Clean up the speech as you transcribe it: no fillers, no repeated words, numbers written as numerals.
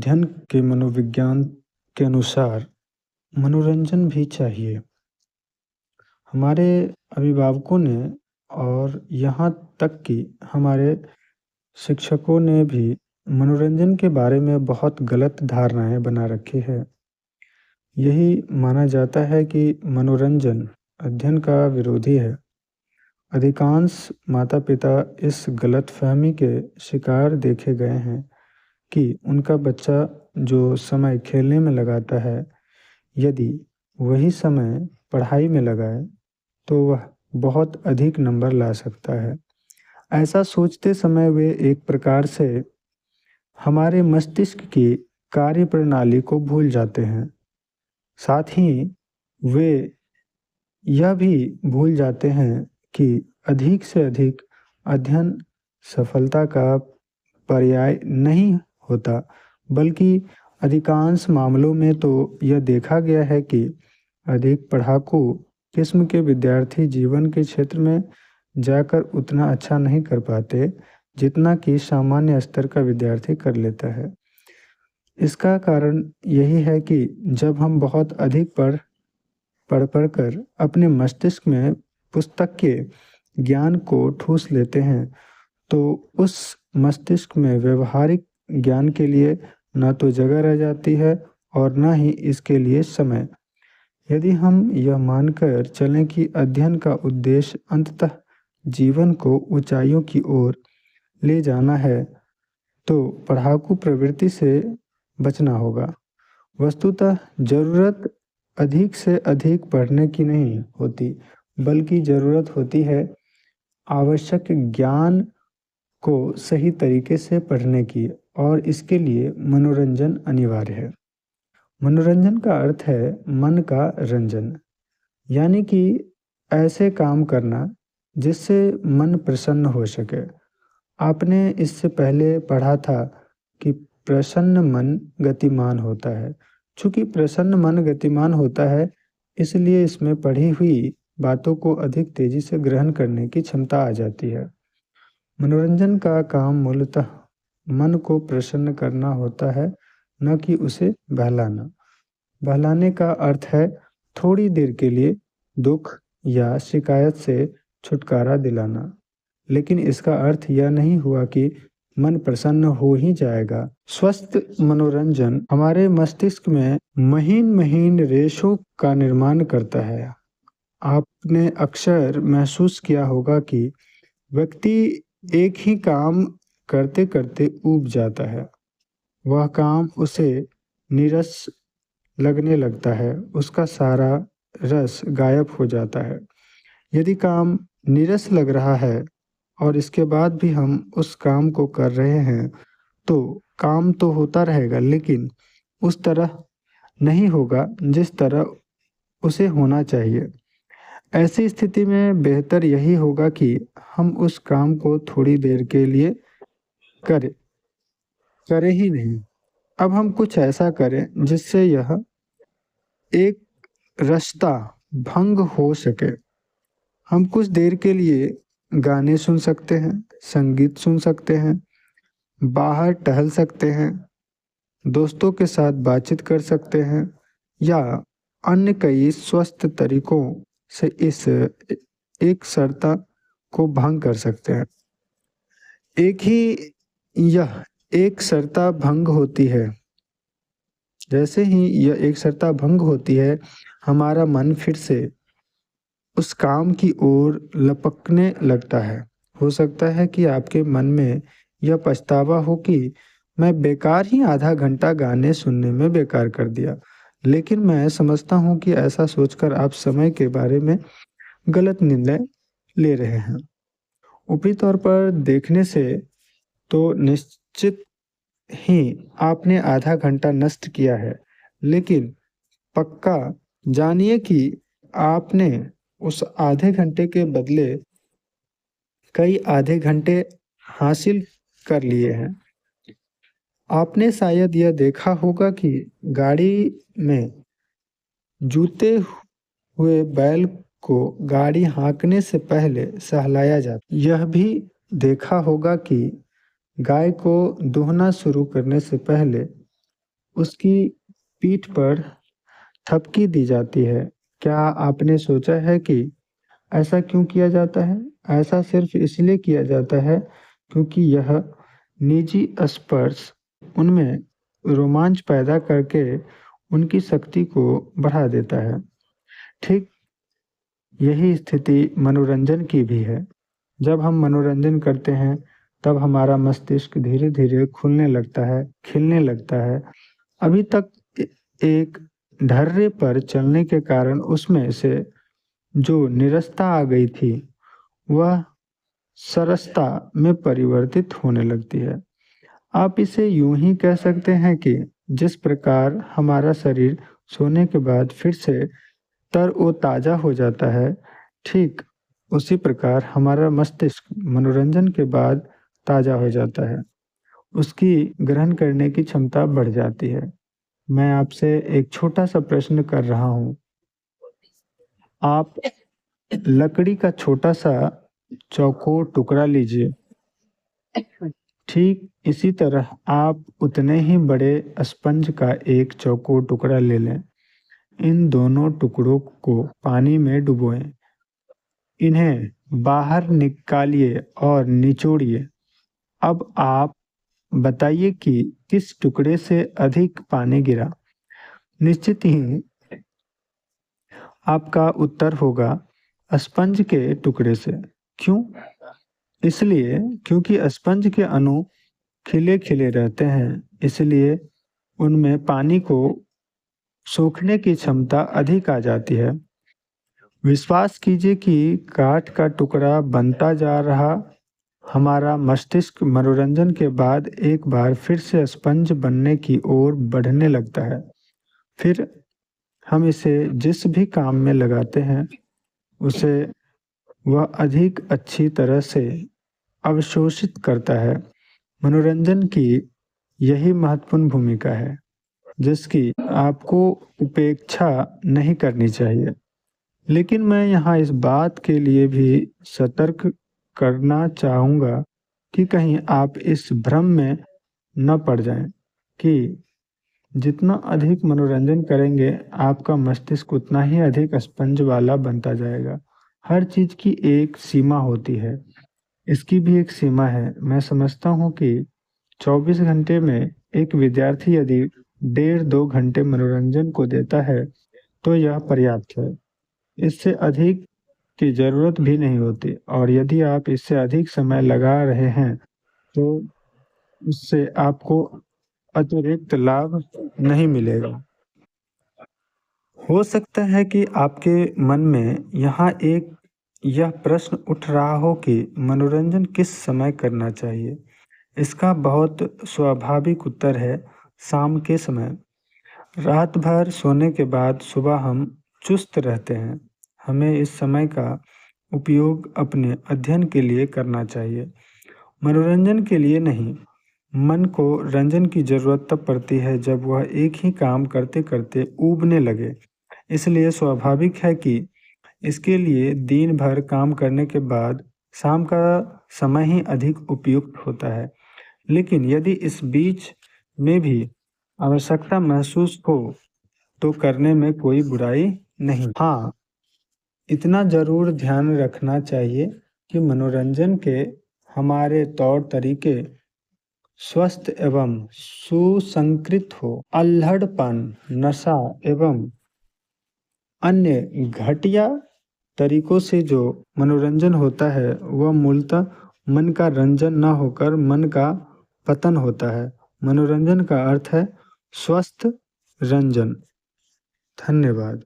अध्ययन के मनोविज्ञान के अनुसार मनोरंजन भी चाहिए। हमारे अभिभावकों ने और यहाँ तक कि हमारे शिक्षकों ने भी मनोरंजन के बारे में बहुत गलत धारणाएँ बना रखी है। यही माना जाता है कि मनोरंजन अध्ययन का विरोधी है। अधिकांश माता-पिता इस गलतफ़हमी के शिकार देखे गए हैं कि उनका बच्चा जो समय खेलने में लगाता है, यदि वही समय पढ़ाई में लगाए, तो वह बहुत अधिक नंबर ला सकता है। ऐसा सोचते समय वे एक प्रकार से हमारे मस्तिष्क की कार्यप्रणाली को भूल जाते हैं। साथ ही वे यह भी भूल जाते हैं कि अधिक से अधिक अध्ययन सफलता का पर्याय नहीं होता, बल्कि अधिकांश मामलों में तो यह देखा गया है कि अधिक पढ़ाकू किस्म के विद्यार्थी जीवन के क्षेत्र में जाकर उतना अच्छा नहीं कर पाते, जितना कि सामान्य स्तर का विद्यार्थी कर लेता है। इसका कारण यही है कि जब हम बहुत अधिक पढ़ कर अपने मस्तिष्क में पुस्तक के ज्ञान को ठूँस लेते हैं, तो उस मस्तिष्क में व्यावहारिक ज्ञान के लिए ना तो जगह रह जाती है और ना ही इसके लिए समय। यदि हम यह मानकर चलें कि अध्ययन का उद्देश्य अंततः जीवन को ऊंचाइयों की ओर ले जाना है, तो पढ़ाकू प्रवृत्ति से बचना होगा। वस्तुतः ज़रूरत अधिक से अधिक पढ़ने की नहीं होती, बल्कि ज़रूरत होती है आवश्यक ज्ञान को सही तरीके से पढ़ने की, और इसके लिए मनोरंजन अनिवार्य है। मनोरंजन का अर्थ है मन का रंजन, यानी कि ऐसे काम करना जिससे मन प्रसन्न हो सके। आपने इससे पहले पढ़ा था कि प्रसन्न मन गतिमान होता है। चूँकि प्रसन्न मन गतिमान होता है, इसलिए इसमें पढ़ी हुई बातों को अधिक तेज़ी से ग्रहण करने की क्षमता आ जाती है। मनोरंजन का काम मूलतः मन को प्रसन्न करना होता है, न कि उसे बहलाना। बहलाने का अर्थ है थोड़ी देर के लिए दुख या शिकायत से छुटकारा दिलाना, लेकिन इसका अर्थ यह नहीं हुआ कि मन प्रसन्न हो ही जाएगा। स्वस्थ मनोरंजन हमारे मस्तिष्क में महीन-महीन रेशों का निर्माण करता है। आपने अक्सर महसूस किया होगा कि व्यक्ति एक ही काम करते-करते ऊब जाता है। वह काम उसे नीरस लगने लगता है, उसका सारा रस गायब हो जाता है। यदि काम नीरस लग रहा है और इसके बाद भी हम उस काम को कर रहे हैं, तो काम तो होता रहेगा, लेकिन उस तरह नहीं होगा जिस तरह उसे होना चाहिए। ऐसी स्थिति में बेहतर यही होगा कि हम उस काम को थोड़ी देर के लिए करें करें ही नहीं। अब हम कुछ ऐसा करें जिससे यह एक रास्ता भंग हो सके। हम कुछ देर के लिए गाने सुन सकते हैं, संगीत सुन सकते हैं, बाहर टहल सकते हैं, दोस्तों के साथ बातचीत कर सकते हैं, या अन्य कई स्वस्थ तरीकों से इस एक सरता को भंग कर सकते हैं। यह एक सरता भंग होती है। जैसे ही यह एक सरता भंग होती है, हमारा मन फिर से उस काम की ओर लपकने लगता है। हो सकता है कि आपके मन में यह पछतावा हो कि मैं बेकार ही आधा घंटा गाने सुनने में बेकार कर दिया। लेकिन मैं समझता हूँ कि ऐसा सोचकर आप समय के बारे में गलत निर्णय ले रहे हैं। ऊपरी तौर पर देखने से तो निश्चित ही आपने आधा घंटा नष्ट किया है, लेकिन पक्का जानिए कि आपने उस आधे घंटे के बदले कई आधे घंटे हासिल कर लिए हैं। आपने शायद यह देखा होगा कि गाड़ी में जूते हुए बैल को गाड़ी हाँकने से पहले सहलाया जाता है। यह भी देखा होगा कि गाय को दूहना शुरू करने से पहले उसकी पीठ पर थपकी दी जाती है। क्या आपने सोचा है कि ऐसा क्यों किया जाता है? ऐसा सिर्फ इसलिए किया जाता है क्योंकि यह निजी स्पर्श उनमें रोमांच पैदा करके उनकी शक्ति को बढ़ा देता है। ठीक यही स्थिति मनोरंजन की भी है। जब हम मनोरंजन करते हैं, तब हमारा मस्तिष्क धीरे-धीरे खुलने लगता है, खिलने लगता है। अभी तक एक ढर्रे पर चलने के कारण उसमें से जो नीरसता आ गई थी, वह सरसता में परिवर्तित होने लगती है। आप इसे यूँ ही कह सकते हैं कि जिस प्रकार हमारा शरीर सोने के बाद फिर से तरोताज़ा हो जाता है, ठीक उसी प्रकार हमारा मस्तिष्क मनोरंजन के बाद ताज़ा हो जाता है। उसकी ग्रहण करने की क्षमता बढ़ जाती है। मैं आपसे एक छोटा-सा प्रश्न कर रहा हूँ। आप लकड़ी का छोटा-सा चौकोर टुकड़ा लीजिए। ठीक इसी तरह आप उतने ही बड़े स्पंज का एक चौकोर टुकड़ा ले लें। इन दोनों टुकड़ों को पानी में डुबोएँ। इन्हें बाहर निकालिए और निचोड़िए। अब आप बताइए कि किस टुकड़े से अधिक पानी गिरा? निश्चित ही आपका उत्तर होगा स्पंज के टुकड़े से। क्यों? इसलिए क्योंकि स्पंज के अणु खिले-खिले रहते हैं, इसलिए उनमें पानी को सोखने की क्षमता अधिक आ जाती है। विश्वास कीजिए कि काठ का टुकड़ा बनता जा रहा हमारा मस्तिष्क मनोरंजन के बाद एक बार फिर से स्पंज बनने की ओर बढ़ने लगता है। फिर हम इसे जिस भी काम में लगाते हैं, उसे वह अधिक अच्छी तरह से अवशोषित करता है। मनोरंजन की यही महत्वपूर्ण भूमिका है, जिसकी आपको उपेक्षा नहीं करनी चाहिए। लेकिन मैं यहाँ इस बात के लिए भी सतर्क करना चाहूँगा कि कहीं आप इस भ्रम में न पड़ जाएँ कि जितना अधिक मनोरंजन करेंगे, आपका मस्तिष्क उतना ही अधिक स्पंज वाला बनता जाएगा। हर चीज़ की एक सीमा होती है। इसकी भी एक सीमा है। मैं समझता हूँ कि 24 घंटे में एक विद्यार्थी यदि 1.5-2 घंटे मनोरंजन को देता है, तो यह पर्याप्त है। इससे अधिक की ज़रूरत भी नहीं होती और यदि आप इससे अधिक समय लगा रहे हैं, तो उससे आपको अतिरिक्त लाभ नहीं मिलेगा। हो सकता है कि आपके मन में यहाँ यह प्रश्न उठ रहा हो कि मनोरंजन किस समय करना चाहिए? इसका बहुत स्वाभाविक उत्तर है शाम के समय। रात भर सोने के बाद सुबह हम चुस्त रहते हैं। हमें इस समय का उपयोग अपने अध्ययन के लिए करना चाहिए, मनोरंजन के लिए नहीं। मन को रंजन की ज़रूरत तब पड़ती है जब वह एक ही काम करते-करते ऊबने लगे। इसलिए स्वाभाविक है कि इसके लिए दिन भर काम करने के बाद शाम का समय ही अधिक उपयुक्त होता है। लेकिन यदि इस बीच में भी आवश्यकता महसूस हो, तो करने में कोई बुराई नहीं। हाँ, इतना ज़रूर ध्यान रखना चाहिए कि मनोरंजन के हमारे तौर तरीके स्वस्थ एवं सुसंकृत हो। अल्हड़पन, नशा एवं अन्य घटिया तरीकों से जो मनोरंजन होता है, वह मूलतः मन का रंजन न होकर मन का पतन होता है। मनोरंजन का अर्थ है स्वस्थ रंजन। धन्यवाद।